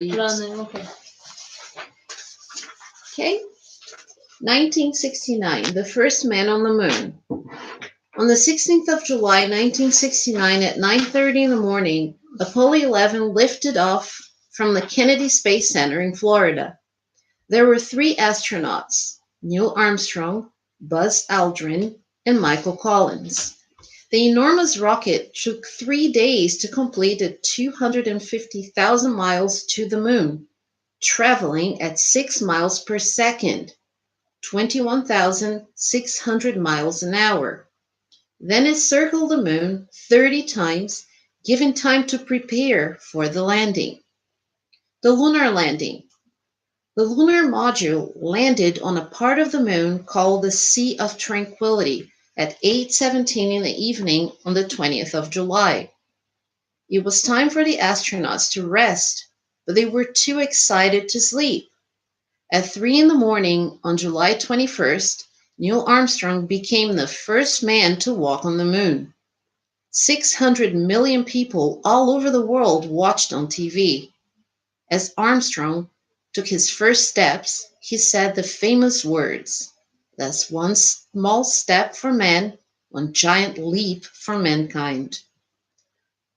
Running, okay. Okay. 1969, the first man on the moon. On the 16th of July, 1969, at 9:30 in the morning, Apollo 11 lifted off from the Kennedy Space Center in Florida. There were three astronauts, Neil Armstrong, Buzz Aldrin, and Michael Collins. The enormous rocket took 3 days to complete the 250,000 miles to the moon, traveling at 6 miles per second, 21,600 miles an hour. Then it circled the moon 30 times, giving time to prepare for the landing. The lunar landing. The lunar module landed on a part of the moon called the Sea of Tranquility at 8:17 in the evening on the 20th of July. It was time for the astronauts to rest, but they were too excited to sleep. At 3 in the morning on July 21st, Neil Armstrong became the first man to walk on the moon. 600 million people all over the world watched on TV. As Armstrong took his first steps, he said the famous words, "That's one small step for man, one giant leap for mankind."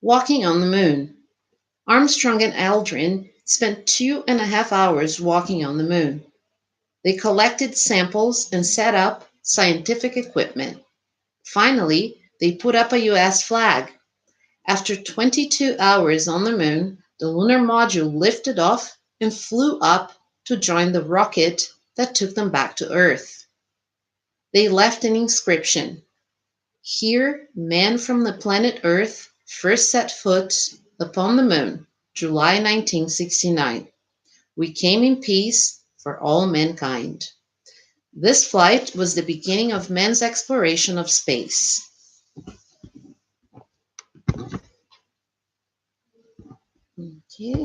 Walking on the moon. Armstrong and Aldrin spent 2.5 hours walking on the moon. They collected samples and set up scientific equipment. Finally, they put up a US flag. After 22 hours on the moon, the lunar module lifted off and flew up to join the rocket that took them back to Earth. They left an inscription. Here, man from the planet Earth first set foot upon the moon, July 1969. We came in peace for all mankind. This flight was the beginning of man's exploration of space. Okay.